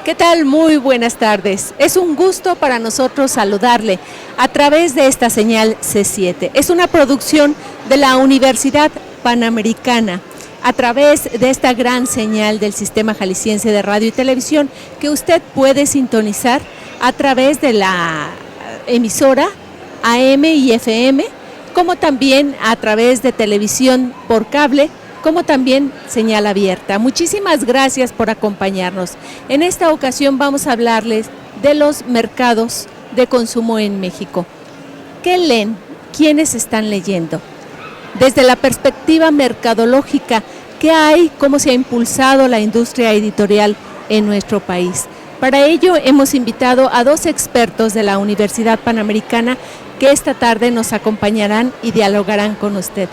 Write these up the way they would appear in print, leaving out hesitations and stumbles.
¿Qué tal? Muy buenas tardes. Es un gusto para nosotros saludarle a través de esta señal C7. Es una producción de la Universidad Panamericana a través de esta gran señal del Sistema Jalisciense de Radio y Televisión que usted puede sintonizar a través de la emisora AM y FM, como también a través de televisión por cable, como también señal abierta. Muchísimas gracias por acompañarnos. En esta ocasión vamos a hablarles de los mercados de consumo en México. ¿Qué leen? ¿Quiénes están leyendo? Desde la perspectiva mercadológica, ¿qué hay? ¿Cómo se ha impulsado la industria editorial en nuestro país? Para ello hemos invitado a dos expertos de la Universidad Panamericana que esta tarde nos acompañarán y dialogarán con usted.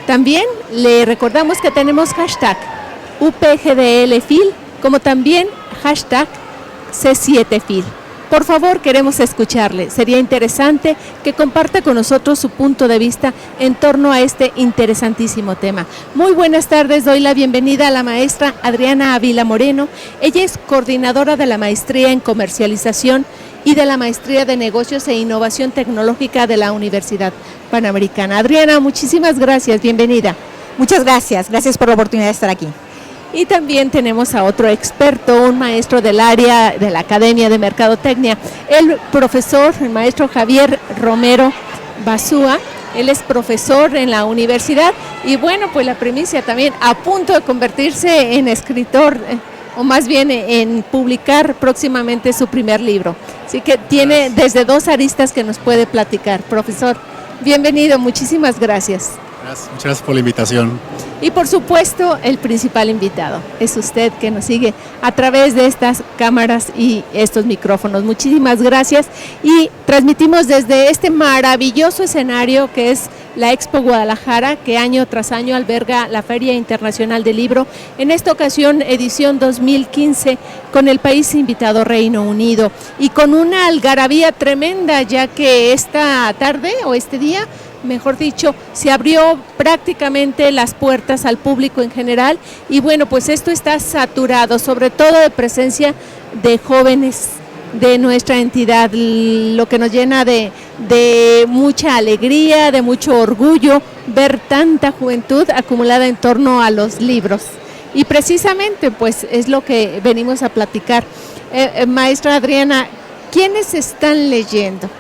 También le recordamos que tenemos hashtag UPGDLFIL, como también hashtag C7FIL. Por favor, queremos escucharle. Sería interesante que comparta con nosotros su punto de vista en torno a este interesantísimo tema. Muy buenas tardes, doy la bienvenida a la maestra Adriana Ávila Moreno. Ella es coordinadora de la maestría en comercialización y de la maestría de negocios e innovación tecnológica de la Universidad Panamericana. Adriana, muchísimas gracias, bienvenida. Muchas gracias, gracias por la oportunidad de estar aquí. Y también tenemos a otro experto, un maestro del área de la Academia de Mercadotecnia, el profesor, el maestro Javier Romero Basúa. Él es profesor en la universidad y bueno, pues la primicia también a punto de convertirse en escritor, o más bien en publicar próximamente su primer libro. Así que tiene desde dos aristas que nos puede platicar. Profesor, bienvenido, muchísimas gracias. Muchas gracias por la invitación. Y por supuesto, el principal invitado es usted que nos sigue a través de estas cámaras y estos micrófonos. Muchísimas gracias y transmitimos desde este maravilloso escenario que es la Expo Guadalajara, que año tras año alberga la Feria Internacional del Libro. En esta ocasión, edición 2015, con el país invitado Reino Unido y con una algarabía tremenda, ya que esta tarde o este día, mejor dicho, se abrió prácticamente las puertas al público en general y bueno, pues esto está saturado, sobre todo de presencia de jóvenes de nuestra entidad, lo que nos llena de mucha alegría, de mucho orgullo ver tanta juventud acumulada en torno a los libros. Y precisamente pues es lo que venimos a platicar. Maestra Adriana, ¿quiénes están leyendo?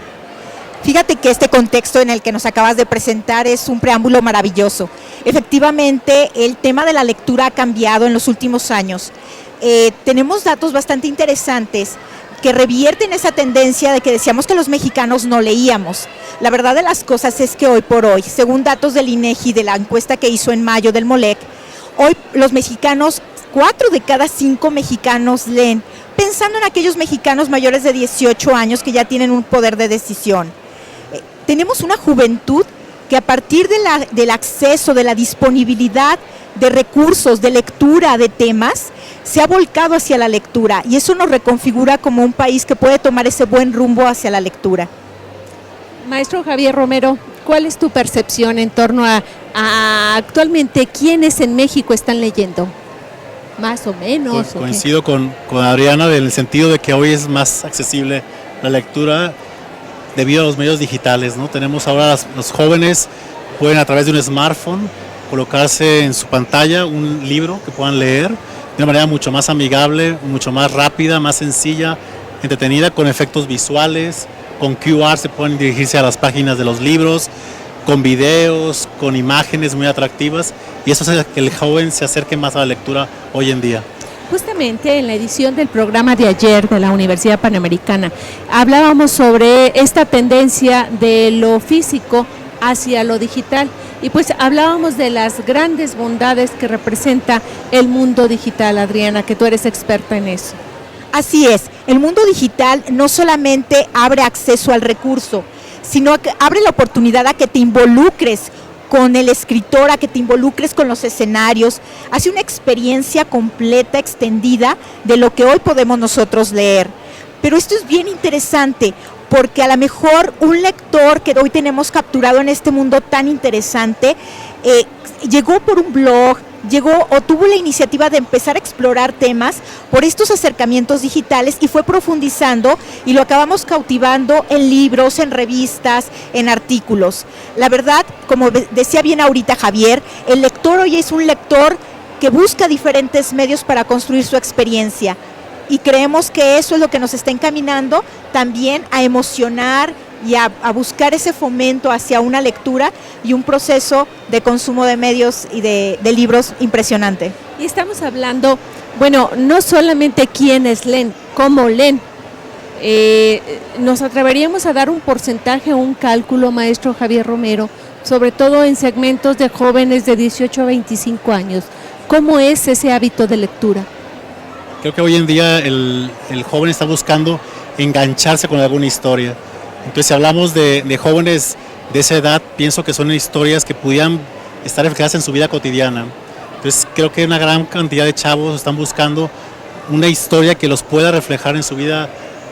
Fíjate que este contexto en el que nos acabas de presentar es un preámbulo maravilloso. Efectivamente, el tema de la lectura ha cambiado en los últimos años. Tenemos datos bastante interesantes que revierten esa tendencia de que decíamos que los mexicanos no leíamos. La verdad de las cosas es que hoy por hoy, según datos del INEGI, de la encuesta que hizo en mayo del MOLEC, hoy los mexicanos, 4 de cada 5 mexicanos leen, pensando en aquellos mexicanos mayores de 18 años que ya tienen un poder de decisión. Tenemos una juventud que a partir del acceso, de la disponibilidad de recursos, de lectura, de temas, se ha volcado hacia la lectura y eso nos reconfigura como un país que puede tomar ese buen rumbo hacia la lectura. Maestro Javier Romero, ¿cuál es tu percepción en torno a actualmente quiénes en México están leyendo? Más o menos. Pues coincido con Adriana en el sentido de que hoy es más accesible la lectura debido a los medios digitales, ¿no? Tenemos ahora los jóvenes pueden a través de un smartphone colocarse en su pantalla un libro que puedan leer de una manera mucho más amigable, mucho más rápida, más sencilla, entretenida, con efectos visuales, con QR se pueden dirigirse a las páginas de los libros, con videos, con imágenes muy atractivas y eso hace que el joven se acerque más a la lectura hoy en día. Justamente en la edición del programa de ayer de la Universidad Panamericana hablábamos sobre esta tendencia de lo físico hacia lo digital y pues hablábamos de las grandes bondades que representa el mundo digital, Adriana, que tú eres experta en eso. Así es, el mundo digital no solamente abre acceso al recurso, sino que abre la oportunidad a que te involucres con el escritor, a que te involucres con los escenarios, hace una experiencia completa, extendida de lo que hoy podemos nosotros leer. Pero esto es bien interesante, porque a lo mejor un lector que hoy tenemos capturado en este mundo tan interesante, llegó por un blog, llegó o tuvo la iniciativa de empezar a explorar temas por estos acercamientos digitales y fue profundizando y lo acabamos cautivando en libros, en revistas, en artículos. La verdad, como decía bien ahorita Javier, el lector hoy es un lector que busca diferentes medios para construir su experiencia y creemos que eso es lo que nos está encaminando también a emocionar y a buscar ese fomento hacia una lectura y un proceso de consumo de medios y de libros impresionante. Y estamos hablando, bueno, no solamente quiénes leen, cómo leen. Nos atreveríamos a dar un porcentaje, un cálculo, maestro Javier Romero, sobre todo en segmentos de jóvenes de 18 a 25 años. ¿Cómo es ese hábito de lectura? Creo que hoy en día el joven está buscando engancharse con alguna historia. Entonces, si hablamos de jóvenes de esa edad, pienso que son historias que pudieran estar reflejadas en su vida cotidiana. Entonces, creo que una gran cantidad de chavos están buscando una historia que los pueda reflejar en su vida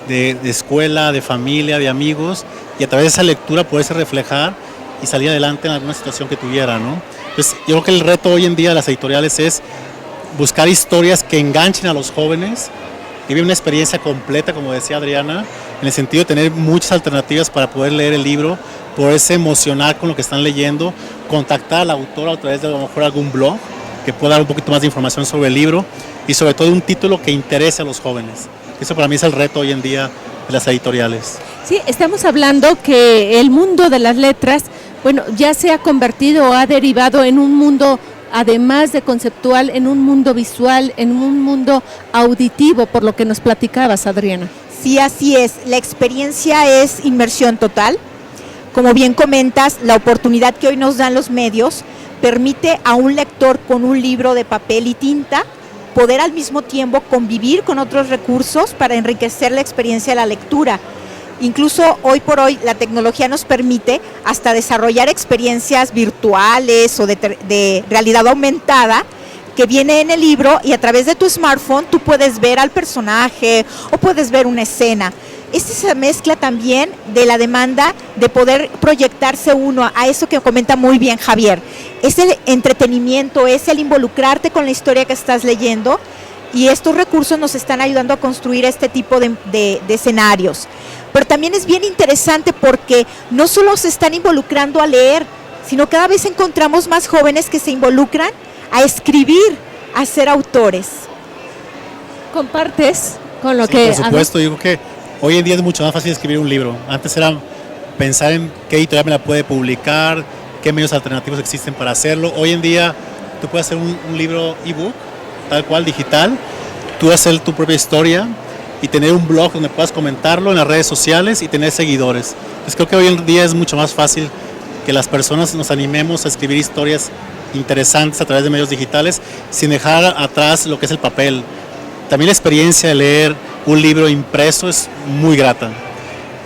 de escuela, de familia, de amigos, y a través de esa lectura poderse reflejar y salir adelante en alguna situación que tuviera, ¿no? Entonces, yo creo que el reto hoy en día de las editoriales es buscar historias que enganchen a los jóvenes, que viven una experiencia completa, como decía Adriana, en el sentido de tener muchas alternativas para poder leer el libro, poderse emocionar con lo que están leyendo, contactar al autor a través de a lo mejor algún blog que pueda dar un poquito más de información sobre el libro y sobre todo un título que interese a los jóvenes. Eso para mí es el reto hoy en día de las editoriales. Sí, estamos hablando que el mundo de las letras, bueno, ya se ha convertido o ha derivado en un mundo, además de conceptual, en un mundo visual, en un mundo auditivo, por lo que nos platicabas, Adriana. Sí, así es. La experiencia es inmersión total. Como bien comentas, la oportunidad que hoy nos dan los medios permite a un lector con un libro de papel y tinta poder al mismo tiempo convivir con otros recursos para enriquecer la experiencia de la lectura. Incluso hoy por hoy la tecnología nos permite hasta desarrollar experiencias virtuales o de realidad aumentada que viene en el libro y a través de tu smartphone tú puedes ver al personaje o puedes ver una escena. Esta es la mezcla también de la demanda de poder proyectarse uno a eso que comenta muy bien Javier. Es el entretenimiento, es el involucrarte con la historia que estás leyendo y estos recursos nos están ayudando a construir este tipo de escenarios. Pero también es bien interesante porque no solo se están involucrando a leer, sino cada vez encontramos más jóvenes que se involucran a escribir, a ser autores. ¿Compartes con lo Sí, que...? por supuesto, yo creo que hoy en día es mucho más fácil escribir un libro. Antes era pensar en qué editorial me la puede publicar, qué medios alternativos existen para hacerlo. Hoy en día tú puedes hacer un libro ebook, tal cual, digital, tú hacer tu propia historia y tener un blog donde puedas comentarlo en las redes sociales y tener seguidores. Entonces creo que hoy en día es mucho más fácil que las personas nos animemos a escribir historias interesantes a través de medios digitales sin dejar atrás lo que es el papel. También la experiencia de leer un libro impreso es muy grata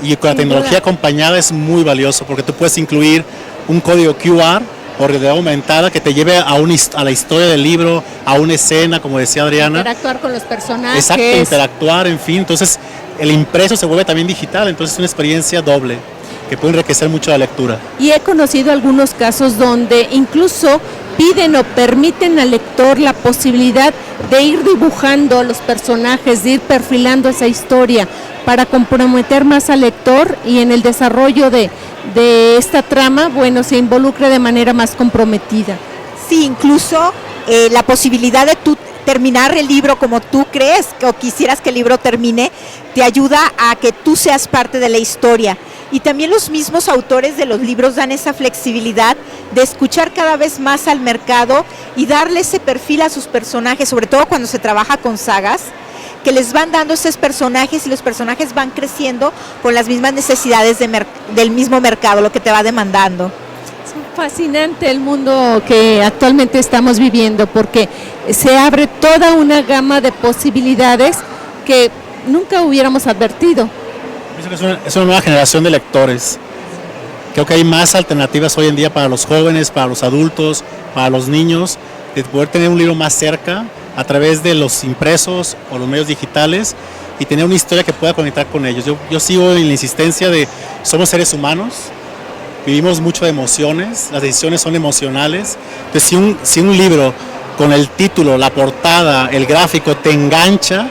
y con la tecnología acompañada es muy valioso porque tú puedes incluir un código QR o realidad aumentada que te lleve a la historia del libro, a una escena, como decía Adriana. Interactuar con los personajes. Exacto, interactuar, en fin. Entonces el impreso se vuelve también digital, entonces es una experiencia doble que puede enriquecer mucho la lectura. Y he conocido algunos casos donde incluso piden o permiten al lector la posibilidad de ir dibujando los personajes, de ir perfilando esa historia para comprometer más al lector y en el desarrollo de esta trama, bueno, se involucre de manera más comprometida. Sí, incluso la posibilidad de tú terminar el libro como tú crees o quisieras que el libro termine, te ayuda a que tú seas parte de la historia. Y también los mismos autores de los libros dan esa flexibilidad de escuchar cada vez más al mercado y darle ese perfil a sus personajes, sobre todo cuando se trabaja con sagas, que les van dando esos personajes y los personajes van creciendo con las mismas necesidades del mismo mercado, lo que te va demandando. Es fascinante el mundo que actualmente estamos viviendo porque se abre toda una gama de posibilidades que nunca hubiéramos advertido. Pienso que es una nueva generación de lectores. Creo que hay más alternativas hoy en día para los jóvenes, para los adultos, para los niños, de poder tener un libro más cerca a través de los impresos o los medios digitales y tener una historia que pueda conectar con ellos. Yo sigo en la insistencia de somos seres humanos, vivimos mucho de emociones, las decisiones son emocionales. Entonces, si un libro con el título, la portada, el gráfico te engancha,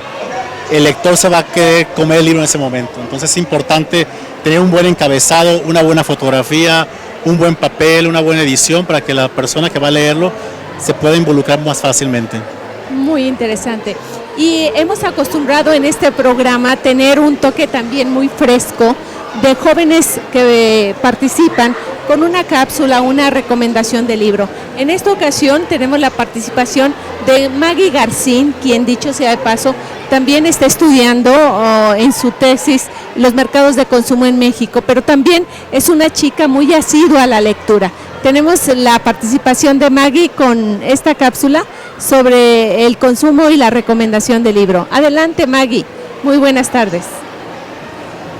el lector se va a querer comer el libro en ese momento. Entonces es importante tener un buen encabezado, una buena fotografía, un buen papel, una buena edición para que la persona que va a leerlo se pueda involucrar más fácilmente. Muy interesante. Y hemos acostumbrado en este programa a tener un toque también muy fresco de jóvenes que participan con una cápsula, una recomendación de libro. En esta ocasión tenemos la participación de Maggie Garcín, quien, dicho sea de paso, también está estudiando en su tesis los mercados de consumo en México, pero también es una chica muy asidua a la lectura. Tenemos la participación de Maggie con esta cápsula sobre el consumo y la recomendación del libro. Adelante, Maggie. Muy buenas tardes.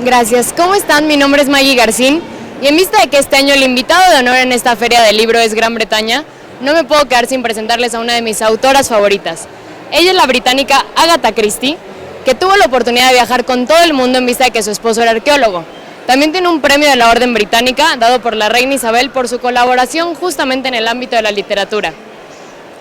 Gracias. ¿Cómo están? Mi nombre es Maggie Garcín y en vista de que este año el invitado de honor en esta feria del libro es Gran Bretaña, no me puedo quedar sin presentarles a una de mis autoras favoritas. Ella es la británica Agatha Christie, que tuvo la oportunidad de viajar con todo el mundo en vista de que su esposo era arqueólogo. También tiene un premio de la Orden Británica dado por la reina Isabel por su colaboración justamente en el ámbito de la literatura.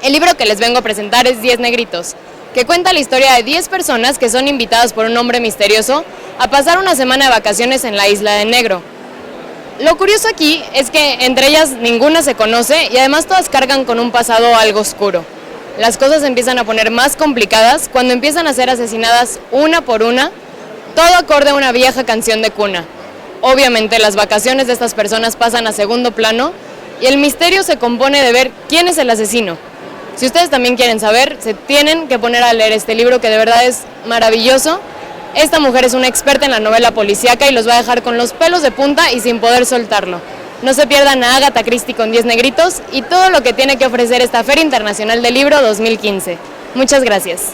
El libro que les vengo a presentar es 10 negritos, que cuenta la historia de 10 personas que son invitadas por un hombre misterioso a pasar una semana de vacaciones en la Isla de Negro. Lo curioso aquí es que entre ellas ninguna se conoce y además todas cargan con un pasado algo oscuro. Las cosas se empiezan a poner más complicadas cuando empiezan a ser asesinadas una por una, todo acorde a una vieja canción de cuna. Obviamente las vacaciones de estas personas pasan a segundo plano y el misterio se compone de ver quién es el asesino. Si ustedes también quieren saber, se tienen que poner a leer este libro que de verdad es maravilloso. Esta mujer es una experta en la novela policíaca y los va a dejar con los pelos de punta y sin poder soltarlo. No se pierdan a Agatha Christie con 10 negritos y todo lo que tiene que ofrecer esta Feria Internacional del Libro 2015. Muchas gracias.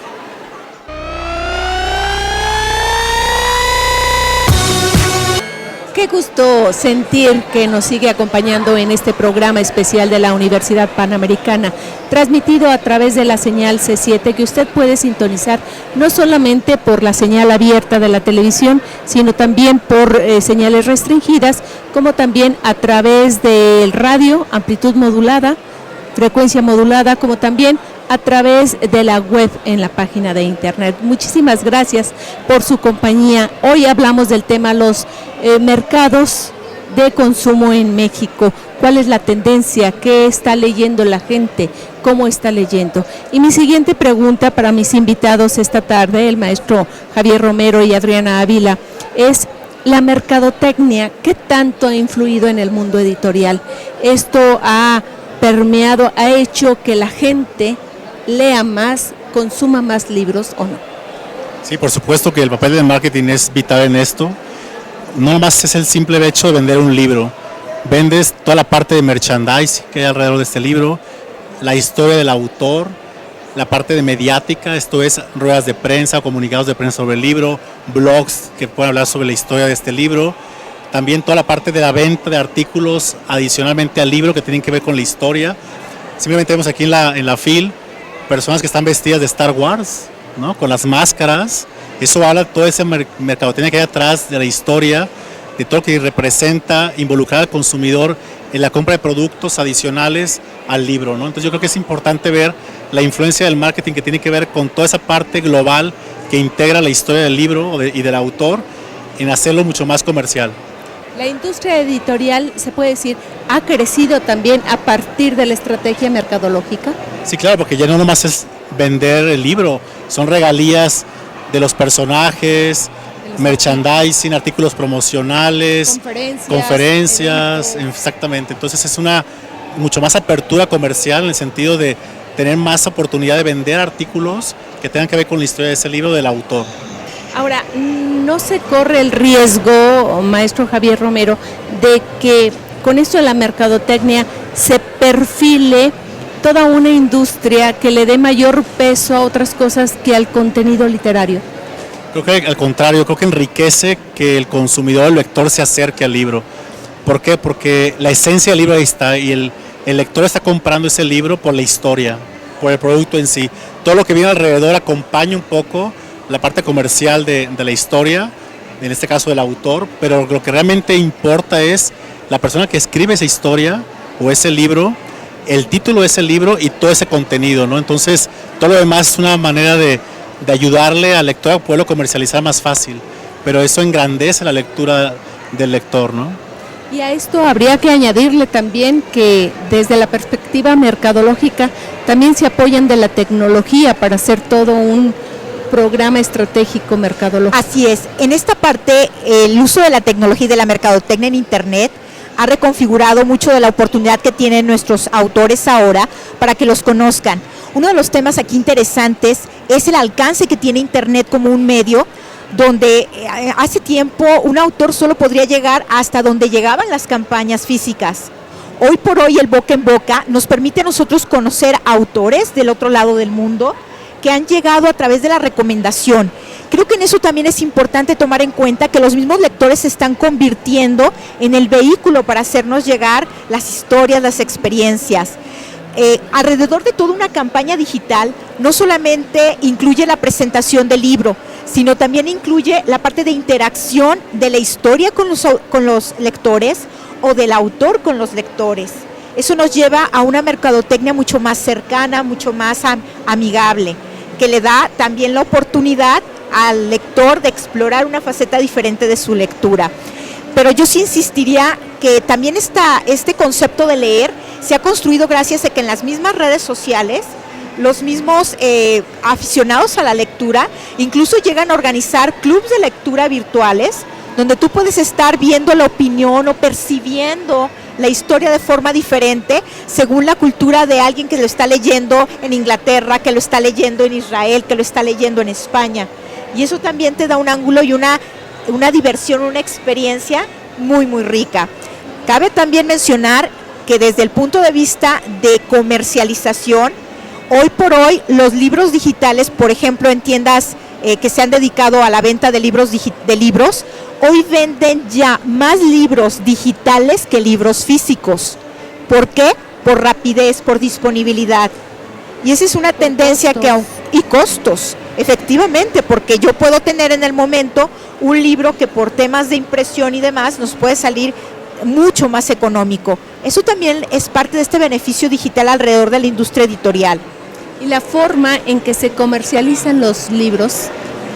Qué gusto sentir que nos sigue acompañando en este programa especial de la Universidad Panamericana, transmitido a través de la señal C7, que usted puede sintonizar no solamente por la señal abierta de la televisión, sino también por señales restringidas, como también a través del radio, amplitud modulada, frecuencia modulada, como también a través de la web en la página de internet. Muchísimas gracias por su compañía. Hoy hablamos del tema los mercados de consumo en México. ¿Cuál es la tendencia? ¿Qué está leyendo la gente? ¿Cómo está leyendo? Y mi siguiente pregunta para mis invitados esta tarde, el maestro Javier Romero y Adriana Ávila, es la mercadotecnia. ¿Qué tanto ha influido en el mundo editorial? Esto ha permeado, ha hecho que la gente lea más, consuma más libros, ¿o no? Sí, por supuesto que el papel del marketing es vital en esto. No nomás es el simple hecho de vender un libro. Vendes toda la parte de merchandise que hay alrededor de este libro, la historia del autor, la parte de mediática, esto es ruedas de prensa, comunicados de prensa sobre el libro, blogs que pueden hablar sobre la historia de este libro. También toda la parte de la venta de artículos adicionalmente al libro que tienen que ver con la historia. Simplemente vemos aquí en la fil personas que están vestidas de Star Wars, ¿no? Con las máscaras. Eso habla de toda esa mercadotecnia que hay atrás de la historia, de todo lo que representa involucrar al consumidor en la compra de productos adicionales al libro, ¿no? Entonces yo creo que es importante ver la influencia del marketing que tiene que ver con toda esa parte global que integra la historia del libro y del autor en hacerlo mucho más comercial. La industria editorial, se puede decir, ha crecido también a partir de la estrategia mercadológica. Sí, claro, porque ya no nomás es vender el libro, son regalías de los personajes, merchandising, artículos promocionales, conferencias, exactamente. Entonces es una mucho más apertura comercial en el sentido de tener más oportunidad de vender artículos que tengan que ver con la historia de ese libro del autor. Ahora, ¿no se corre el riesgo, maestro Javier Romero, de que con esto de la mercadotecnia se perfile toda una industria que le dé mayor peso a otras cosas que al contenido literario? Creo que al contrario, creo que enriquece que el consumidor, el lector se acerque al libro. ¿Por qué? Porque la esencia del libro ahí está y el lector está comprando ese libro por la historia, por el producto en sí. Todo lo que viene alrededor acompaña un poco la parte comercial de la historia, en este caso del autor, pero lo que realmente importa es la persona que escribe esa historia o ese libro el título es el libro y todo ese contenido, ¿no? Entonces, todo lo demás es una manera de ayudarle al lector a poderlo comercializar más fácil, pero eso engrandece la lectura del lector, ¿no? Y a esto habría que añadirle también que desde la perspectiva mercadológica también se apoyan de la tecnología para hacer todo un programa estratégico mercadológico. Así es, en esta parte el uso de la tecnología y de la mercadotecnia en Internet ha reconfigurado mucho de la oportunidad que tienen nuestros autores ahora para que los conozcan. Uno de los temas aquí interesantes es el alcance que tiene Internet como un medio donde hace tiempo un autor solo podría llegar hasta donde llegaban las campañas físicas. Hoy por hoy el boca en boca nos permite a nosotros conocer autores del otro lado del mundo que han llegado a través de la recomendación. Creo que en eso también es importante tomar en cuenta que los mismos lectores se están convirtiendo en el vehículo para hacernos llegar las historias, las experiencias. Alrededor de toda una campaña digital no solamente incluye la presentación del libro, sino también incluye la parte de interacción de la historia con los lectores o del autor con los lectores. Eso nos lleva a una mercadotecnia mucho más cercana, mucho más amigable, que le da también la oportunidad al lector de explorar una faceta diferente de su lectura. Pero yo sí insistiría que también este concepto de leer se ha construido gracias a que en las mismas redes sociales los mismos aficionados a la lectura incluso llegan a organizar clubes de lectura virtuales donde tú puedes estar viendo la opinión o percibiendo la historia de forma diferente según la cultura de alguien que lo está leyendo en Inglaterra, que lo está leyendo en Israel, que lo está leyendo en España. Y eso también te da un ángulo y una diversión, una experiencia muy, muy rica. Cabe también mencionar que desde el punto de vista de comercialización, hoy por hoy los libros digitales, por ejemplo en tiendas que se han dedicado a la venta de libros, hoy venden ya más libros digitales que libros físicos. ¿Por qué? Por rapidez, por disponibilidad. Y esa es una tendencia y costos, efectivamente, porque yo puedo tener en el momento un libro que por temas de impresión y demás nos puede salir mucho más económico. Eso también es parte de este beneficio digital alrededor de la industria editorial. ¿Y la forma en que se comercializan los libros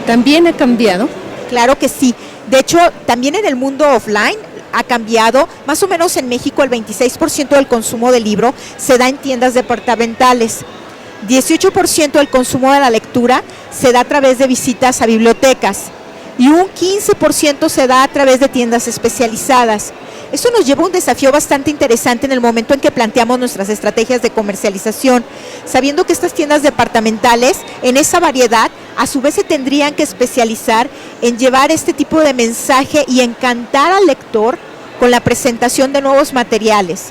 también ha cambiado? Claro que sí. De hecho, también en el mundo offline ha cambiado. Más o menos en México el 26% del consumo de libro se da en tiendas departamentales. 18% del consumo de la lectura se da a través de visitas a bibliotecas y un 15% se da a través de tiendas especializadas. Eso nos lleva a un desafío bastante interesante en el momento en que planteamos nuestras estrategias de comercialización, sabiendo que estas tiendas departamentales, en esa variedad, a su vez se tendrían que especializar en llevar este tipo de mensaje y encantar al lector con la presentación de nuevos materiales.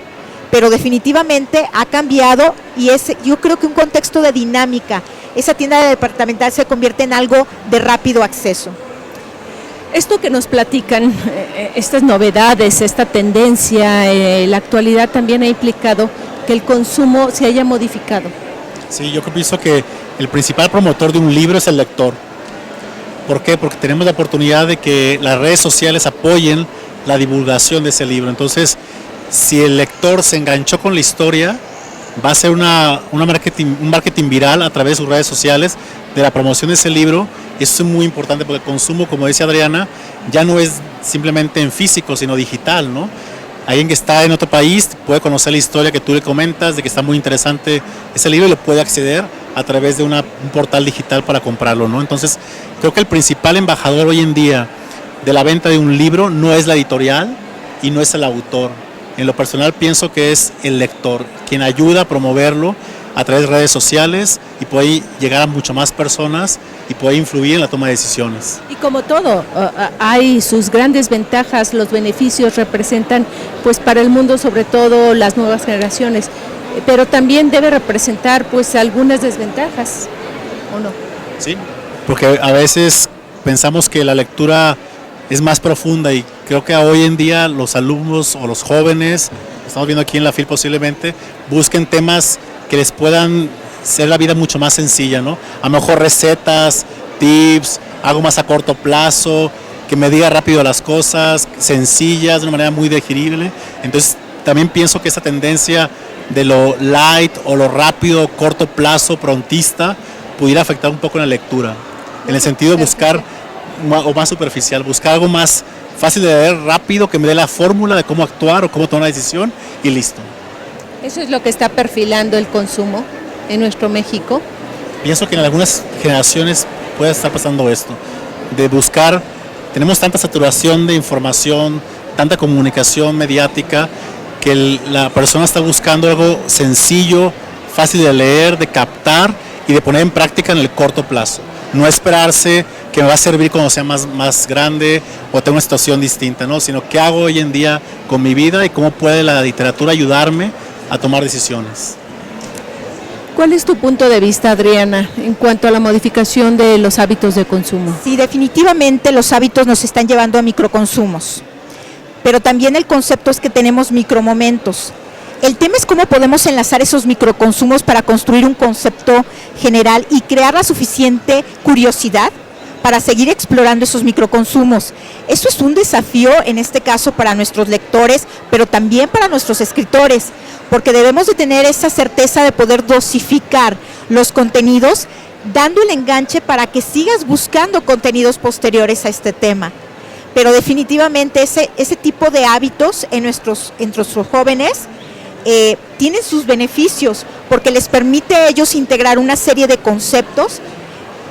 Pero definitivamente ha cambiado y es, yo creo que un contexto de dinámica. Esa tienda departamental se convierte en algo de rápido acceso. Esto que nos platican, estas novedades, esta tendencia, la actualidad también ha implicado que el consumo se haya modificado. Sí, yo pienso que el principal promotor de un libro es el lector. ¿Por qué? Porque tenemos la oportunidad de que las redes sociales apoyen la divulgación de ese libro. Entonces, si el lector se enganchó con la historia, va a ser un marketing viral a través de sus redes sociales de la promoción de ese libro. Y eso es muy importante porque el consumo, como dice Adriana, ya no es simplemente en físico, sino digital, ¿no? Alguien que está en otro país puede conocer la historia que tú le comentas, de que está muy interesante ese libro y lo puede acceder a través de un portal digital para comprarlo, ¿no? Entonces, creo que el principal embajador hoy en día de la venta de un libro no es la editorial y no es el autor. En lo personal pienso que es el lector, quien ayuda a promoverlo a través de redes sociales y puede llegar a mucho más personas y puede influir en la toma de decisiones. Y como todo, hay sus grandes ventajas, los beneficios representan pues para el mundo sobre todo las nuevas generaciones, pero también debe representar pues algunas desventajas, ¿o no? Sí, porque a veces pensamos que la lectura es más profunda y creo que hoy en día los alumnos o los jóvenes, estamos viendo aquí en la FIL posiblemente, busquen temas que les puedan hacer la vida mucho más sencilla, ¿no? A lo mejor recetas, tips, algo más a corto plazo, que me diga rápido las cosas, sencillas, de una manera muy digerible. Entonces también pienso que esa tendencia de lo light o lo rápido, corto plazo, prontista, pudiera afectar un poco en la lectura. En el sentido de buscar, o más superficial, buscar algo más fácil de leer, rápido, que me dé la fórmula de cómo actuar o cómo tomar una decisión y listo. ¿Eso es lo que está perfilando el consumo en nuestro México? Pienso que en algunas generaciones puede estar pasando esto, de buscar, tenemos tanta saturación de información, tanta comunicación mediática, que la persona está buscando algo sencillo, fácil de leer, de captar y de poner en práctica en el corto plazo. No esperarse que me va a servir cuando sea más grande o tenga una situación distinta, ¿no? Sino qué hago hoy en día con mi vida y cómo puede la literatura ayudarme a tomar decisiones. ¿Cuál es tu punto de vista, Adriana, en cuanto a la modificación de los hábitos de consumo? Sí, definitivamente los hábitos nos están llevando a microconsumos, pero también el concepto es que tenemos micromomentos. El tema es cómo podemos enlazar esos microconsumos para construir un concepto general y crear la suficiente curiosidad para seguir explorando esos microconsumos. Eso es un desafío en este caso para nuestros lectores, pero también para nuestros escritores, porque debemos de tener esa certeza de poder dosificar los contenidos, dando el enganche para que sigas buscando contenidos posteriores a este tema. Pero definitivamente ese tipo de hábitos en nuestros jóvenes tienen sus beneficios, porque les permite a ellos integrar una serie de conceptos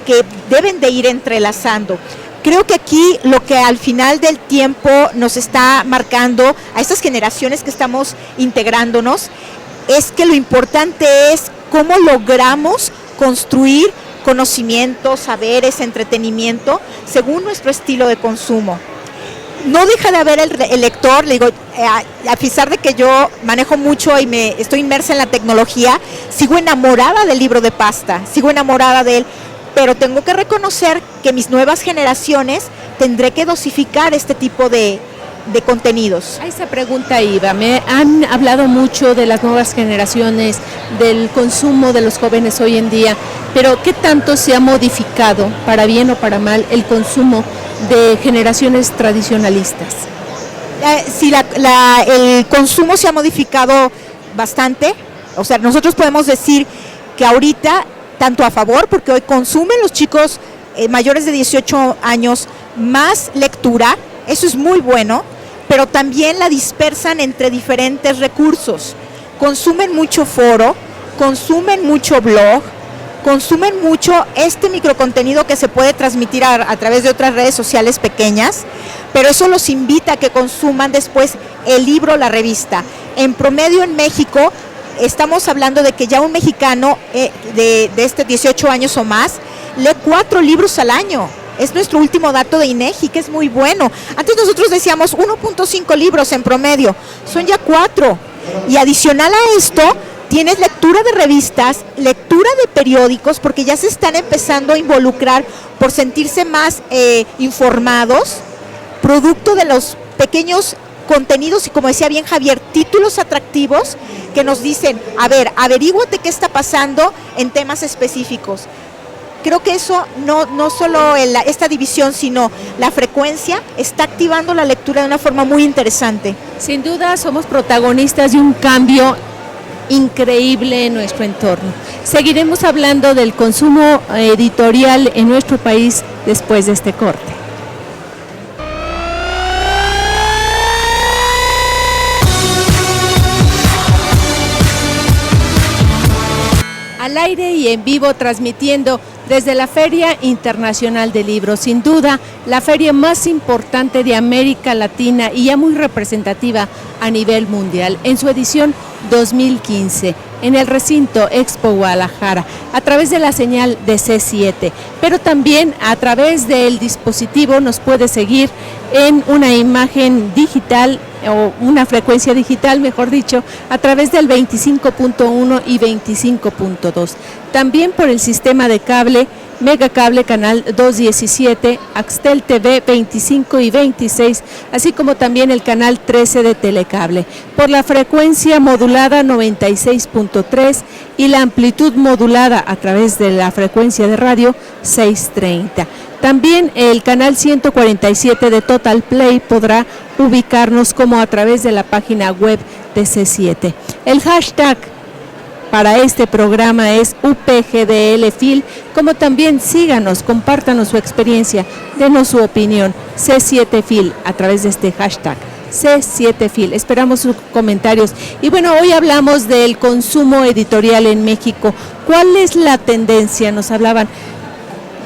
que deben de ir entrelazando. Creo que aquí lo que al final del tiempo nos está marcando a estas generaciones que estamos integrándonos es que lo importante es cómo logramos construir conocimientos, saberes, entretenimiento según nuestro estilo de consumo. No deja de haber el lector, le digo, a pesar de que yo manejo mucho y estoy inmersa en la tecnología, sigo enamorada del libro de pasta, sigo enamorada de él, pero tengo que reconocer que mis nuevas generaciones tendré que dosificar este tipo de contenidos. A esa pregunta iba, me han hablado mucho de las nuevas generaciones, del consumo de los jóvenes hoy en día, pero ¿qué tanto se ha modificado, para bien o para mal, el consumo de generaciones tradicionalistas? Sí, el consumo se ha modificado bastante, o sea, nosotros podemos decir que ahorita, tanto a favor, porque hoy consumen los chicos mayores de 18 años más lectura, eso es muy bueno, pero también la dispersan entre diferentes recursos. Consumen mucho foro, consumen mucho blog, consumen mucho este microcontenido que se puede transmitir a través de otras redes sociales pequeñas, pero eso los invita a que consuman después el libro, la revista. En promedio en México, estamos hablando de que ya un mexicano de 18 años o más lee 4 libros al año. Es nuestro último dato de INEGI, que es muy bueno. Antes nosotros decíamos 1.5 libros en promedio, son ya 4. Y adicional a esto, tienes lectura de revistas, lectura de periódicos, porque ya se están empezando a involucrar por sentirse más informados, producto de los pequeños contenidos y, como decía bien Javier, títulos atractivos que nos dicen, a ver, averíguate qué está pasando en temas específicos. Creo que eso no solo esta división, sino la frecuencia está activando la lectura de una forma muy interesante. Sin duda somos protagonistas de un cambio increíble en nuestro entorno. Seguiremos hablando del consumo editorial en nuestro país después de este corte. Al aire y en vivo, transmitiendo desde la Feria Internacional del Libro, sin duda la feria más importante de América Latina y ya muy representativa a nivel mundial, en su edición 2015, en el recinto Expo Guadalajara, a través de la señal de C7, pero también a través del dispositivo nos puede seguir en una imagen digital o una frecuencia digital, mejor dicho, a través del 25.1 y 25.2. También por el sistema de cable, Megacable Canal 217, Axtel TV 25 y 26, así como también el canal 13 de Telecable, por la frecuencia modulada 96.3 y la amplitud modulada a través de la frecuencia de radio 630. También el canal 147 de Total Play podrá ubicarnos como a través de la página web C7. El hashtag para este programa es UPGDLFil, como también síganos, compártanos su experiencia, denos su opinión, C7Fil, a través de este hashtag, C7Fil. Esperamos sus comentarios. Y bueno, hoy hablamos del consumo editorial en México. ¿Cuál es la tendencia? Nos hablaban,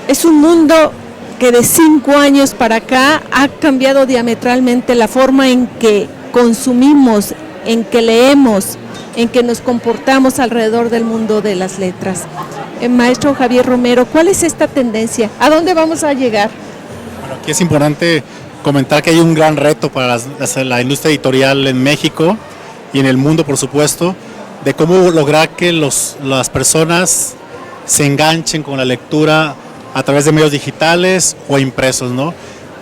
es un mundo que de 5 años para acá ha cambiado diametralmente la forma en que consumimos, en que leemos, en que nos comportamos alrededor del mundo de las letras. Maestro Javier Romero, ¿cuál es esta tendencia? ¿A dónde vamos a llegar? Bueno, aquí es importante comentar que hay un gran reto para la industria editorial en México y en el mundo, por supuesto, de cómo lograr que las personas se enganchen con la lectura a través de medios digitales o impresos, ¿no?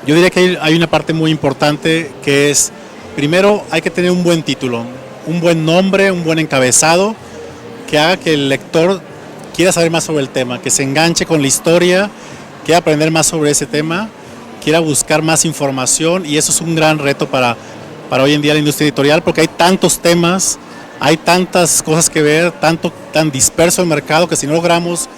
Yo diría que hay una parte muy importante que es, primero, hay que tener un buen título, un buen nombre, un buen encabezado, que haga que el lector quiera saber más sobre el tema, que se enganche con la historia, quiera aprender más sobre ese tema, quiera buscar más información, y eso es un gran reto para hoy en día la industria editorial, porque hay tantos temas, hay tantas cosas que ver, tan disperso el mercado, que si no logramos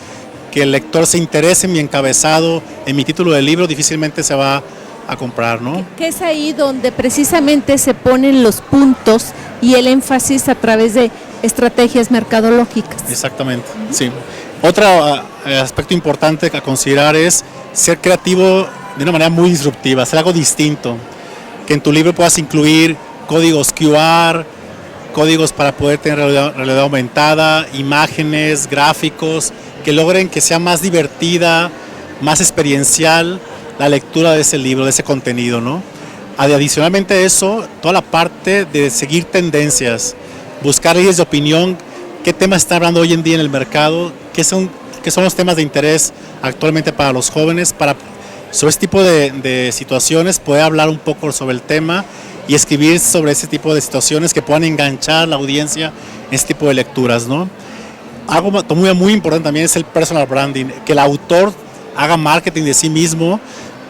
que el lector se interese en mi encabezado, en mi título de libro, difícilmente se va a comprar, ¿no? Que es ahí donde precisamente se ponen los puntos y el énfasis a través de estrategias mercadológicas. Exactamente, sí. Otro aspecto importante a considerar es ser creativo de una manera muy disruptiva, hacer algo distinto, que en tu libro puedas incluir códigos QR, códigos para poder tener realidad aumentada, imágenes, gráficos, que logren que sea más divertida, más experiencial la lectura de ese libro, de ese contenido, ¿no? Adicionalmente a eso, toda la parte de seguir tendencias, buscar líderes de opinión, qué temas están hablando hoy en día en el mercado, qué son los temas de interés actualmente para los jóvenes, para sobre este tipo de situaciones poder hablar un poco sobre el tema y escribir sobre ese tipo de situaciones que puedan enganchar a la audiencia en este tipo de lecturas, ¿no? Algo muy importante también es el personal branding, que el autor haga marketing de sí mismo,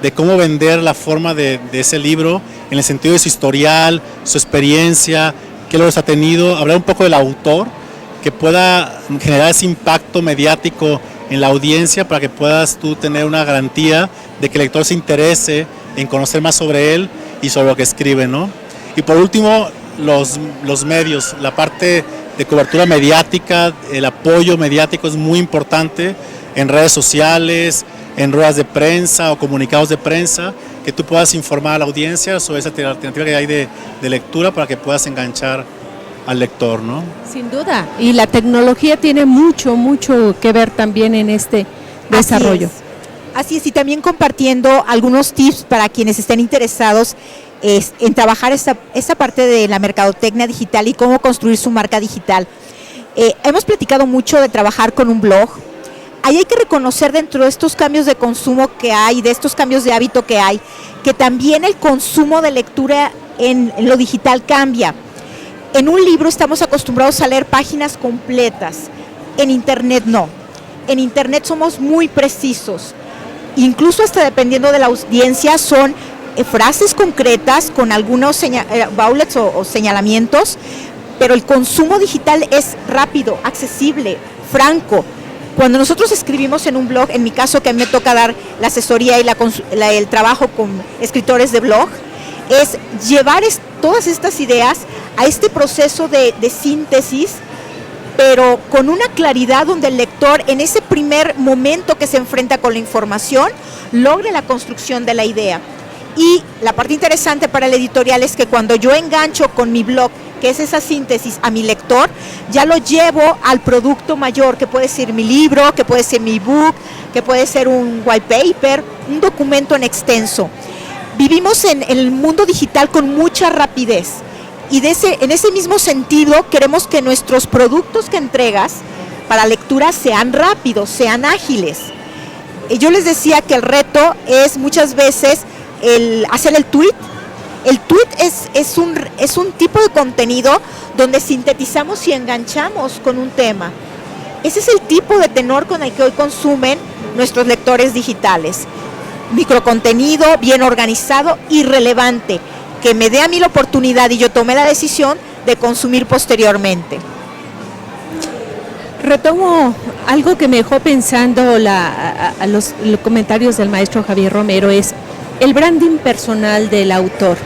de cómo vender la forma de ese libro en el sentido de su historial, su experiencia, qué logros ha tenido, hablar un poco del autor, que pueda generar ese impacto mediático en la audiencia para que puedas tú tener una garantía de que el lector se interese en conocer más sobre él y sobre lo que escribe, ¿no? Y por último, los medios, la parte de cobertura mediática, el apoyo mediático es muy importante en redes sociales, en ruedas de prensa o comunicados de prensa, que tú puedas informar a la audiencia sobre esa alternativa que hay de lectura para que puedas enganchar al lector, ¿no? Sin duda, y la tecnología tiene mucho que ver también en este desarrollo. Así es, y también compartiendo algunos tips para quienes estén interesados en trabajar esta parte de la mercadotecnia digital y cómo construir su marca digital. Hemos platicado mucho de trabajar con un blog. Ahí hay que reconocer dentro de estos cambios de consumo que hay, de estos cambios de hábito que hay, que también el consumo de lectura en lo digital cambia. En un libro estamos acostumbrados a leer páginas completas, en internet no. En internet somos muy precisos, incluso hasta dependiendo de la audiencia son frases concretas con algunos bullets o señalamientos, pero el consumo digital es rápido, accesible, franco. Cuando nosotros escribimos en un blog, en mi caso que a mí me toca dar la asesoría y el trabajo con escritores de blog, es llevar todas estas ideas a este proceso de síntesis, pero con una claridad donde el lector en ese primer momento que se enfrenta con la información logre la construcción de la idea. Y la parte interesante para el editorial es que cuando yo engancho con mi blog, que es esa síntesis, a mi lector, ya lo llevo al producto mayor, que puede ser mi libro, que puede ser mi ebook, que puede ser un white paper, un documento en extenso. Vivimos en el mundo digital con mucha rapidez y en ese mismo sentido queremos que nuestros productos que entregas para lectura sean rápidos, sean ágiles. Yo les decía que el reto es muchas veces hacer el tweet. El tweet es un tipo de contenido donde sintetizamos y enganchamos con un tema. Ese es el tipo de tenor con el que hoy consumen nuestros lectores digitales. Microcontenido, bien organizado y relevante, que me dé a mí la oportunidad y yo tomé la decisión de consumir posteriormente. Retomo algo que me dejó pensando los comentarios del maestro Javier Romero, es el branding personal del autor.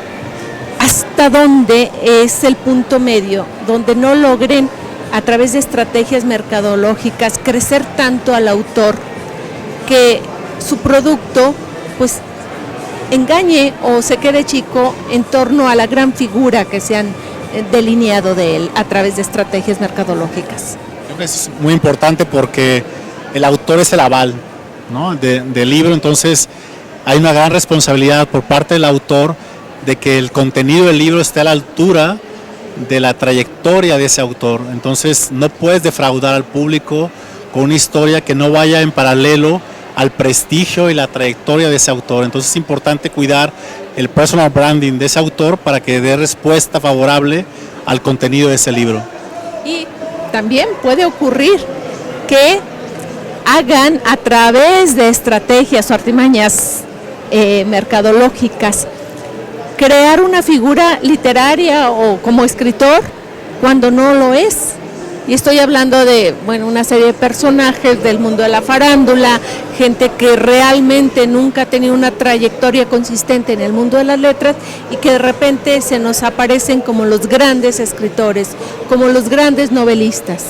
¿Hasta dónde es el punto medio donde no logren a través de estrategias mercadológicas crecer tanto al autor que su producto pues engañe o se quede chico en torno a la gran figura que se han delineado de él a través de estrategias mercadológicas? Creo que eso es muy importante porque el autor es el aval, ¿no?, del libro, entonces hay una gran responsabilidad por parte del autor de que el contenido del libro esté a la altura de la trayectoria de ese autor. Entonces no puedes defraudar al público con una historia que no vaya en paralelo al prestigio y la trayectoria de ese autor. Entonces es importante cuidar el personal branding de ese autor para que dé respuesta favorable al contenido de ese libro. Y también puede ocurrir que hagan a través de estrategias o artimañas mercadológicas crear una figura literaria o como escritor cuando no lo es. Y estoy hablando de, una serie de personajes del mundo de la farándula, gente que realmente nunca ha tenido una trayectoria consistente en el mundo de las letras y que de repente se nos aparecen como los grandes escritores, como los grandes novelistas.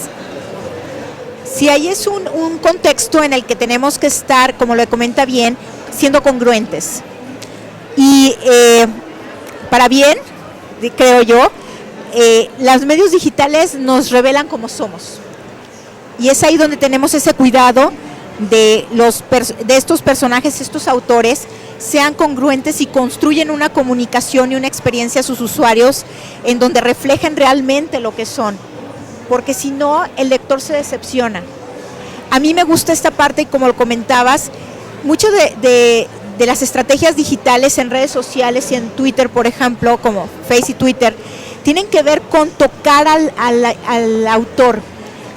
Sí, ahí es un contexto en el que tenemos que estar, como lo comenta bien, siendo congruentes. Y para bien, creo yo, los medios digitales nos revelan cómo somos. Y es ahí donde tenemos ese cuidado de estos personajes, estos autores, sean congruentes y construyen una comunicación y una experiencia a sus usuarios en donde reflejen realmente lo que son. Porque si no, el lector se decepciona. A mí me gusta esta parte, y como lo comentabas, mucho de las estrategias digitales en redes sociales y en Twitter, por ejemplo, como Face y Twitter, tienen que ver con tocar al autor,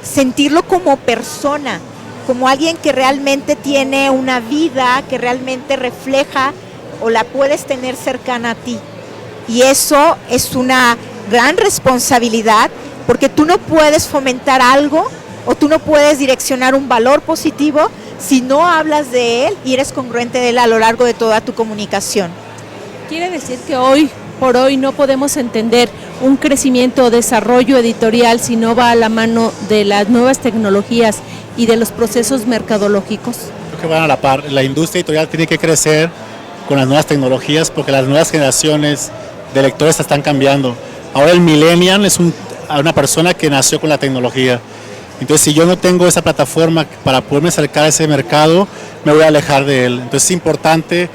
sentirlo como persona, como alguien que realmente tiene una vida, que realmente refleja o la puedes tener cercana a ti. Y eso es una gran responsabilidad, porque tú no puedes fomentar algo o tú no puedes direccionar un valor positivo si no hablas de él y eres congruente de él a lo largo de toda tu comunicación. Quiere decir que hoy por hoy no podemos entender un crecimiento o desarrollo editorial si no va a la mano de las nuevas tecnologías y de los procesos mercadológicos. Creo que van a la par. La industria editorial tiene que crecer con las nuevas tecnologías porque las nuevas generaciones de lectores están cambiando. Ahora el millennial es una persona que nació con la tecnología. Entonces, si yo no tengo esa plataforma para poderme acercar a ese mercado, me voy a alejar de él. Entonces, es importante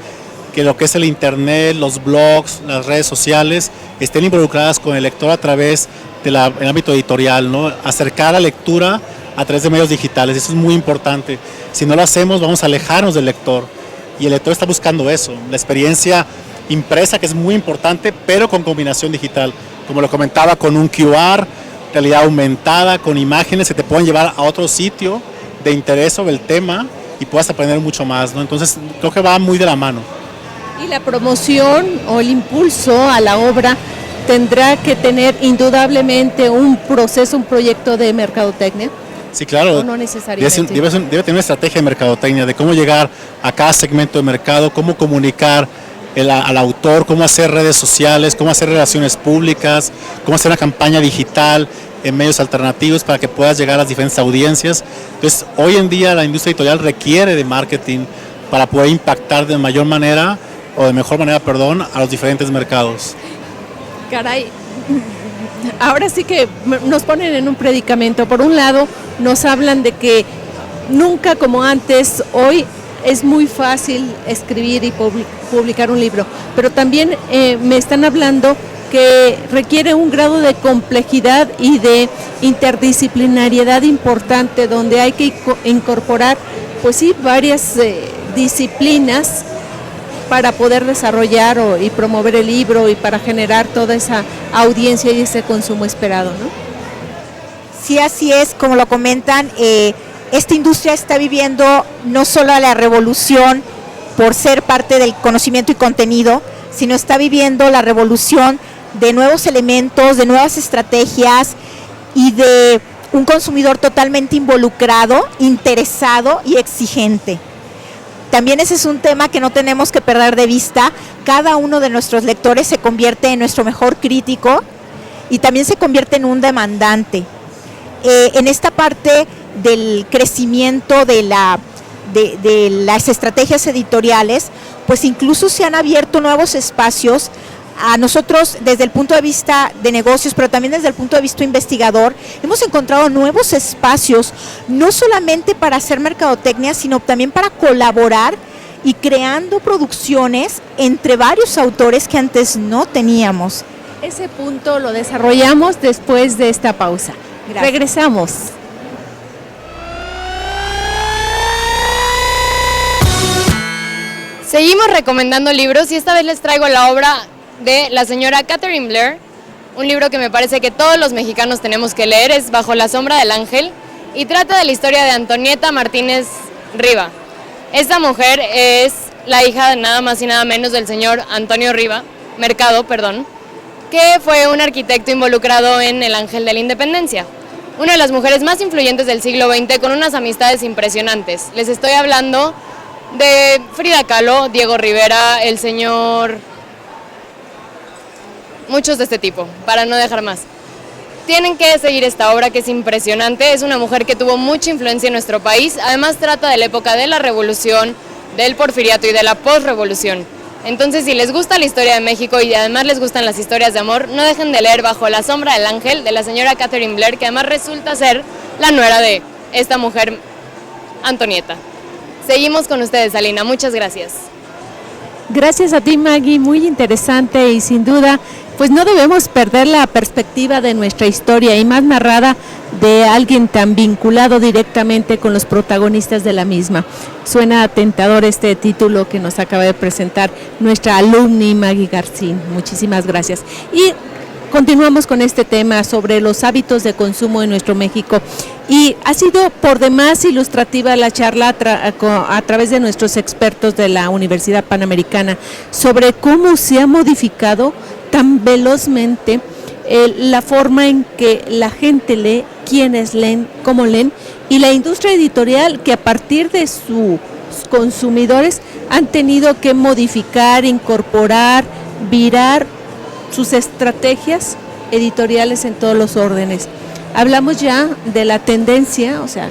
que lo que es el internet, los blogs, las redes sociales, estén involucradas con el lector a través del ámbito editorial, ¿no? Acercar la lectura a través de medios digitales, eso es muy importante. Si no lo hacemos, vamos a alejarnos del lector. Y el lector está buscando eso, la experiencia impresa, que es muy importante, pero con combinación digital. Como lo comentaba, con un QR, realidad aumentada, con imágenes que te pueden llevar a otro sitio de interés sobre el tema y puedas aprender mucho más, ¿no? Entonces, creo que va muy de la mano. Y la promoción o el impulso a la obra tendrá que tener indudablemente un proceso, un proyecto de mercadotecnia. Sí, claro. ¿O no necesariamente? Debe tener una estrategia de mercadotecnia, de cómo llegar a cada segmento de mercado, cómo comunicar al autor, cómo hacer redes sociales, cómo hacer relaciones públicas, cómo hacer una campaña digital en medios alternativos para que puedas llegar a las diferentes audiencias. Entonces, hoy en día la industria editorial requiere de marketing para poder impactar de mayor manera, o de mejor manera, a los diferentes mercados. Caray, ahora sí que nos ponen en un predicamento. Por un lado, nos hablan de que nunca como antes, hoy es muy fácil escribir y publicar un libro, pero también me están hablando que requiere un grado de complejidad y de interdisciplinariedad importante, donde hay que incorporar, pues sí, varias disciplinas para poder desarrollar y promover el libro y para generar toda esa audiencia y ese consumo esperado, ¿no? Sí, así es, como lo comentan, esta industria está viviendo no solo la revolución por ser parte del conocimiento y contenido, sino está viviendo la revolución de nuevos elementos, de nuevas estrategias y de un consumidor totalmente involucrado, interesado y exigente. También ese es un tema que no tenemos que perder de vista. Cada uno de nuestros lectores se convierte en nuestro mejor crítico y también se convierte en un demandante. En esta parte del crecimiento de las estrategias editoriales, pues incluso se han abierto nuevos espacios a nosotros desde el punto de vista de negocios, pero también desde el punto de vista investigador. Hemos encontrado nuevos espacios, no solamente para hacer mercadotecnia, sino también para colaborar y creando producciones entre varios autores que antes no teníamos. Ese punto lo desarrollamos después de esta pausa. Gracias. Regresamos. Seguimos recomendando libros y esta vez les traigo la obra de la señora Catherine Blair, un libro que me parece que todos los mexicanos tenemos que leer, es Bajo la sombra del ángel y trata de la historia de Antonieta Martínez Riva. Esta mujer es la hija de nada más y nada menos del señor Antonio Mercado, que fue un arquitecto involucrado en el Ángel de la Independencia. Una de las mujeres más influyentes del siglo XX con unas amistades impresionantes. Les estoy hablando de Frida Kahlo, Diego Rivera, el señor... muchos de este tipo, para no dejar más. Tienen que seguir esta obra que es impresionante, es una mujer que tuvo mucha influencia en nuestro país, además trata de la época de la Revolución, del Porfiriato y de la Postrevolución. Entonces, si les gusta la historia de México y además les gustan las historias de amor, no dejen de leer Bajo la sombra del ángel de la señora Catherine Blair, que además resulta ser la nuera de esta mujer, Antonieta. Seguimos con ustedes, Alina, muchas gracias. Gracias a ti, Maggie, muy interesante y sin duda, pues no debemos perder la perspectiva de nuestra historia y más narrada de alguien tan vinculado directamente con los protagonistas de la misma. Suena tentador este título que nos acaba de presentar nuestra alumni Maggie Garcín. Muchísimas gracias. Y continuamos con este tema sobre los hábitos de consumo en nuestro México. Y ha sido por demás ilustrativa la charla a través de nuestros expertos de la Universidad Panamericana sobre cómo se ha modificado tan velozmente la forma en que la gente lee, quiénes leen, cómo leen, y la industria editorial que a partir de sus consumidores han tenido que modificar, incorporar, virar sus estrategias editoriales en todos los órdenes. Hablamos ya de la tendencia, o sea,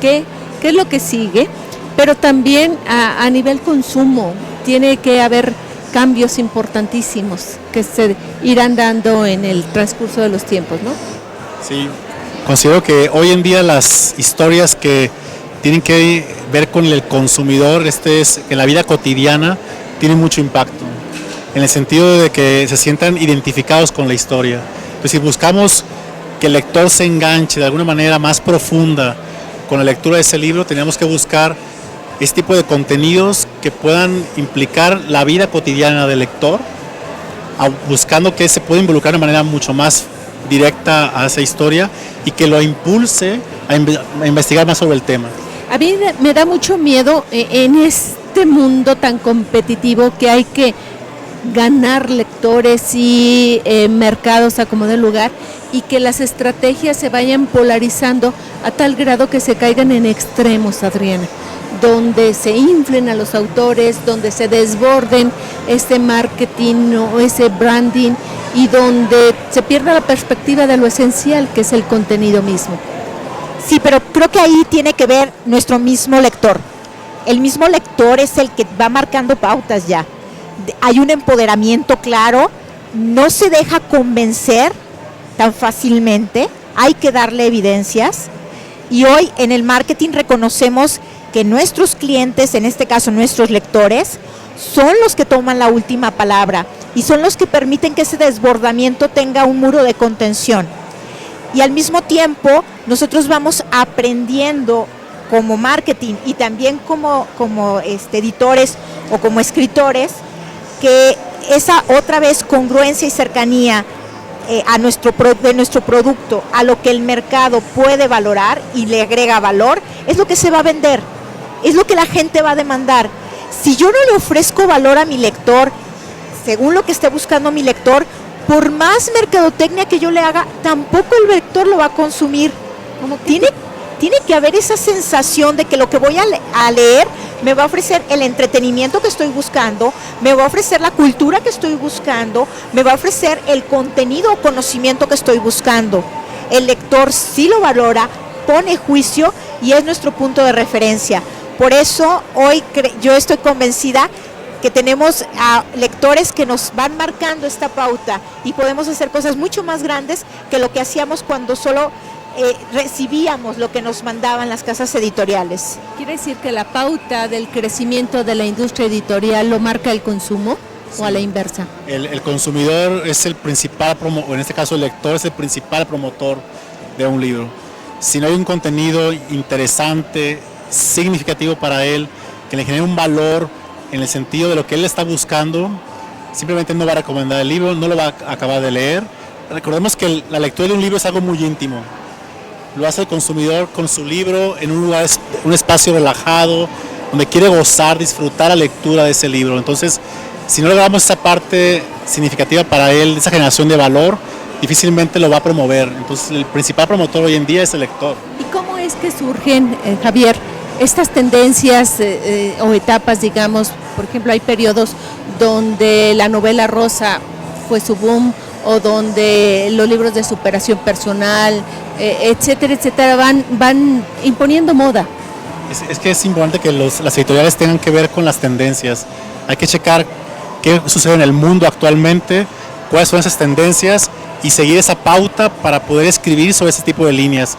qué es lo que sigue, pero también a nivel consumo tiene que haber cambios importantísimos que se irán dando en el transcurso de los tiempos, ¿no? Sí, considero que hoy en día las historias que tienen que ver con el consumidor, en la vida cotidiana, tienen mucho impacto, en el sentido de que se sientan identificados con la historia. Entonces, si buscamos que el lector se enganche de alguna manera más profunda con la lectura de ese libro, tenemos que buscar este tipo de contenidos que puedan implicar la vida cotidiana del lector, buscando que se pueda involucrar de manera mucho más directa a esa historia y que lo impulse a investigar más sobre el tema. A mí me da mucho miedo en este mundo tan competitivo que hay que ganar lectores y mercados a como de lugar, y que las estrategias se vayan polarizando a tal grado que se caigan en extremos, Adriana, donde se inflen a los autores, donde se desborden este marketing o ese branding y donde se pierda la perspectiva de lo esencial que es el contenido mismo. Sí, pero creo que ahí tiene que ver nuestro mismo lector. El mismo lector es el que va marcando pautas ya. Hay un empoderamiento claro, no se deja convencer tan fácilmente, hay que darle evidencias. Y hoy en el marketing reconocemos que nuestros clientes, en este caso nuestros lectores, son los que toman la última palabra y son los que permiten que ese desbordamiento tenga un muro de contención. Y al mismo tiempo nosotros vamos aprendiendo como marketing y también como editores o como escritores, que esa otra vez congruencia y cercanía de nuestro producto a lo que el mercado puede valorar y le agrega valor, es lo que se va a vender, es lo que la gente va a demandar. Si yo no le ofrezco valor a mi lector, según lo que esté buscando mi lector, por más mercadotecnia que yo le haga, tampoco el lector lo va a consumir. Tiene que haber esa sensación de que lo que voy a leer me va a ofrecer el entretenimiento que estoy buscando, me va a ofrecer la cultura que estoy buscando, me va a ofrecer el contenido o conocimiento que estoy buscando. El lector sí lo valora, pone juicio y es nuestro punto de referencia. Por eso hoy yo estoy convencida que tenemos a lectores que nos van marcando esta pauta y podemos hacer cosas mucho más grandes que lo que hacíamos cuando solo recibíamos lo que nos mandaban las casas editoriales. ¿Quiere decir que la pauta del crecimiento de la industria editorial lo marca el consumo o a la inversa? El consumidor es el principal, o en este caso el lector es el principal promotor de un libro. Si no hay un contenido interesante, significativo para él, que le genere un valor en el sentido de lo que él está buscando, simplemente no va a recomendar el libro, no lo va a acabar de leer. Recordemos que la lectura de un libro es algo muy íntimo. Lo hace el consumidor con su libro en un lugar, un espacio relajado, donde quiere gozar, disfrutar la lectura de ese libro. Entonces, si no logramos esa parte significativa para él, esa generación de valor, difícilmente lo va a promover. Entonces, el principal promotor hoy en día es el lector. ¿Y cómo es que surgen, Javier, estas tendencias o etapas, digamos? Por ejemplo, hay periodos donde la novela rosa fue su boom, o donde los libros de superación personal, etcétera, etcétera, van imponiendo moda. Es que es importante que las editoriales tengan que ver con las tendencias. Hay que checar qué sucede en el mundo actualmente, cuáles son esas tendencias y seguir esa pauta para poder escribir sobre ese tipo de líneas.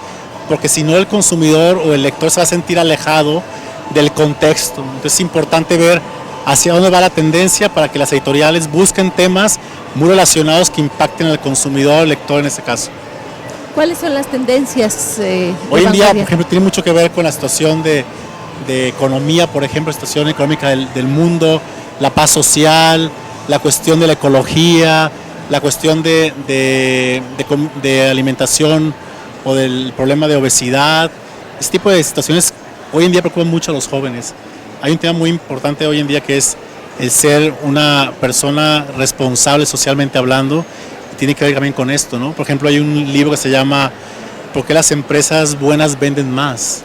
Porque si no, el consumidor o el lector se va a sentir alejado del contexto. Entonces es importante ver hacia dónde va la tendencia para que las editoriales busquen temas muy relacionados que impacten al consumidor, al lector en este caso. ¿Cuáles son las tendencias? Hoy en día, por ejemplo, tiene mucho que ver con la situación de economía, por ejemplo, la situación económica del mundo, la paz social, la cuestión de la ecología, la cuestión de alimentación o del problema de obesidad. Este tipo de situaciones hoy en día preocupan mucho a los jóvenes. Hay un tema muy importante hoy en día que es el ser una persona responsable socialmente hablando, y tiene que ver también con esto, ¿no? Por ejemplo, hay un libro que se llama ¿Por qué las empresas buenas venden más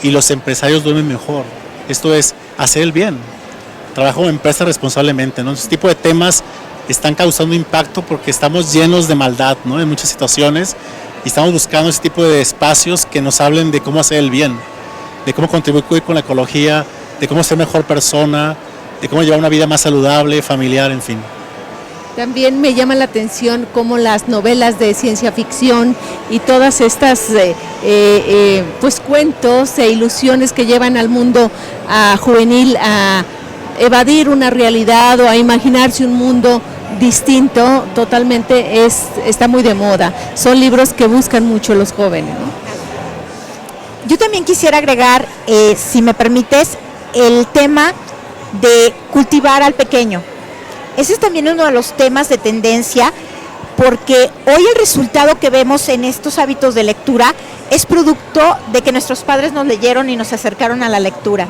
y los empresarios duermen mejor? Esto es hacer el bien, trabajar como empresa responsablemente, ¿no? Este tipo de temas están causando impacto porque estamos llenos de maldad, ¿no? En muchas situaciones, y estamos buscando ese tipo de espacios que nos hablen de cómo hacer el bien, de cómo contribuir con la ecología, de cómo ser mejor persona, de cómo llevar una vida más saludable, familiar, en fin. También me llama la atención cómo las novelas de ciencia ficción y todas estas pues cuentos e ilusiones que llevan al mundo juvenil a evadir una realidad o a imaginarse un mundo distinto, totalmente está muy de moda. Son libros que buscan mucho los jóvenes, ¿no? Yo también quisiera agregar, si me permites, el tema de cultivar al pequeño. Ese es también uno de los temas de tendencia, porque hoy el resultado que vemos en estos hábitos de lectura es producto de que nuestros padres nos leyeron y nos acercaron a la lectura.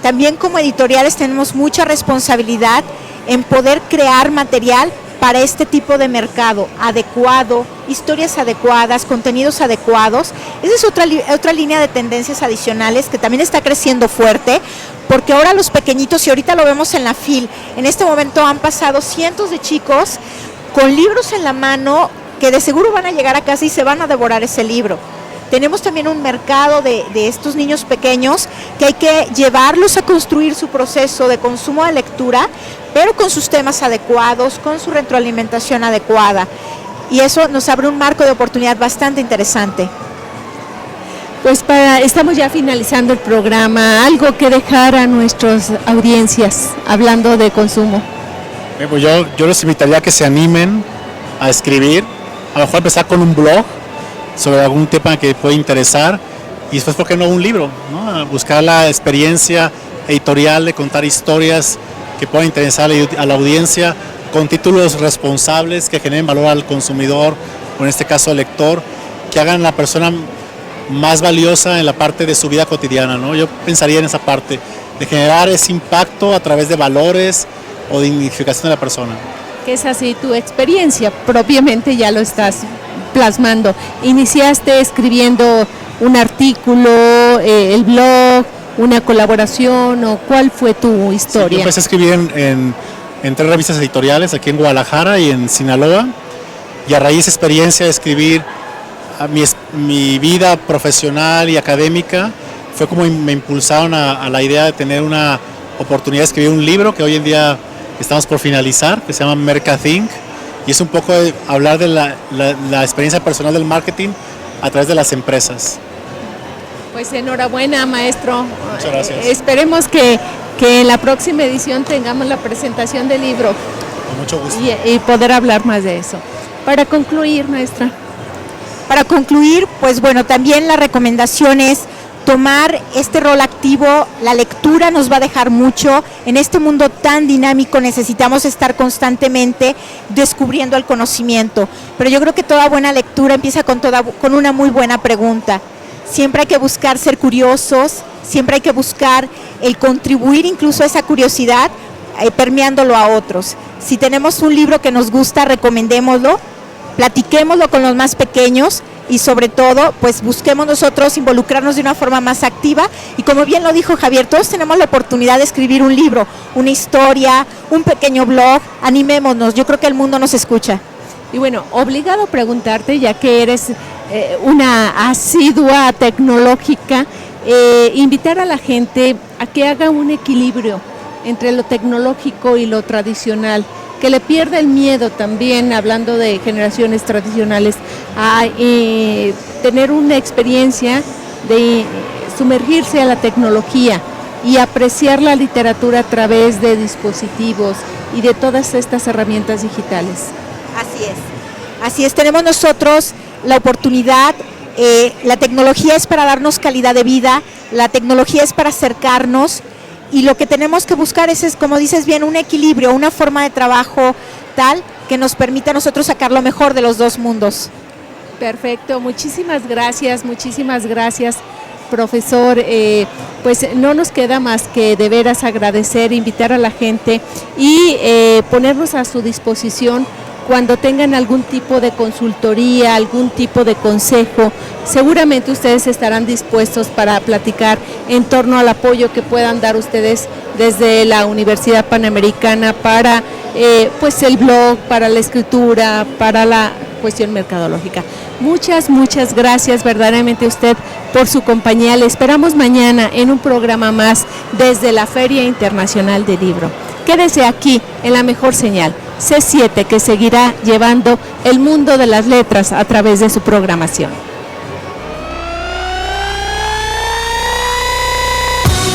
También como editoriales tenemos mucha responsabilidad en poder crear material para este tipo de mercado adecuado, historias adecuadas, contenidos adecuados. Esa es otra línea de tendencias adicionales que también está creciendo fuerte, porque ahora los pequeñitos, y ahorita lo vemos en la FIL, en este momento han pasado cientos de chicos con libros en la mano que de seguro van a llegar a casa y se van a devorar ese libro. Tenemos también un mercado de estos niños pequeños que hay que llevarlos a construir su proceso de consumo de lectura, pero con sus temas adecuados, con su retroalimentación adecuada. Y eso nos abre un marco de oportunidad bastante interesante. Pues estamos ya finalizando el programa. ¿Algo que dejar a nuestras audiencias hablando de consumo? Pues yo los invitaría a que se animen a escribir, a lo mejor empezar con un blog sobre algún tema que puede interesar y después, ¿por qué no un libro? ¿No? A buscar la experiencia editorial de contar historias que puedan interesar a la audiencia con títulos responsables que generen valor al consumidor o en este caso al lector, que hagan la persona más valiosa en la parte de su vida cotidiana, ¿no? Yo pensaría en esa parte, de generar ese impacto a través de valores o de dignificación de la persona. Que es así tu experiencia, propiamente ya lo estás plasmando. Iniciaste escribiendo un artículo, el blog, una colaboración, o ¿cuál fue tu historia? Sí, yo empecé a escribir en 3 revistas editoriales aquí en Guadalajara y en Sinaloa, y a raíz de esa experiencia de escribir mi vida profesional y académica fue como me impulsaron a la idea de tener una oportunidad de escribir un libro que hoy en día estamos por finalizar, que se llama Mercathink, y es un poco de hablar de la experiencia personal del marketing a través de las empresas. Pues enhorabuena, maestro. Muchas gracias. Esperemos que en la próxima edición tengamos la presentación del libro. Con mucho gusto. Y poder hablar más de eso. Para concluir, maestra. Para concluir, pues bueno, también la recomendación es tomar este rol activo. La lectura nos va a dejar mucho. En este mundo tan dinámico necesitamos estar constantemente descubriendo el conocimiento. Pero yo creo que toda buena lectura empieza con una muy buena pregunta. Siempre hay que buscar ser curiosos, siempre hay que buscar el contribuir incluso a esa curiosidad, permeándolo a otros. Si tenemos un libro que nos gusta, recomendémoslo, platiquémoslo con los más pequeños y sobre todo, pues busquemos nosotros involucrarnos de una forma más activa. Y como bien lo dijo Javier, todos tenemos la oportunidad de escribir un libro, una historia, un pequeño blog. Animémonos, yo creo que el mundo nos escucha. Y bueno, obligado a preguntarte, ya que eres una asidua tecnológica, invitar a la gente a que haga un equilibrio entre lo tecnológico y lo tradicional, que le pierda el miedo también, hablando de generaciones tradicionales, a tener una experiencia de sumergirse a la tecnología y apreciar la literatura a través de dispositivos y de todas estas herramientas digitales. Así es, tenemos nosotros la oportunidad, la tecnología es para darnos calidad de vida, la tecnología es para acercarnos, y lo que tenemos que buscar es, como dices bien, un equilibrio, una forma de trabajo tal que nos permita a nosotros sacar lo mejor de los dos mundos. Perfecto, muchísimas gracias, profesor. Pues no nos queda más que de veras agradecer, invitar a la gente y ponernos a su disposición cuando tengan algún tipo de consultoría, algún tipo de consejo. Seguramente ustedes estarán dispuestos para platicar en torno al apoyo que puedan dar ustedes desde la Universidad Panamericana para pues el blog, para la escritura, para la cuestión mercadológica. Muchas gracias verdaderamente a usted por su compañía. Le esperamos mañana en un programa más desde la Feria Internacional del Libro. Quédese aquí en la mejor señal, C7, que seguirá llevando el mundo de las letras a través de su programación.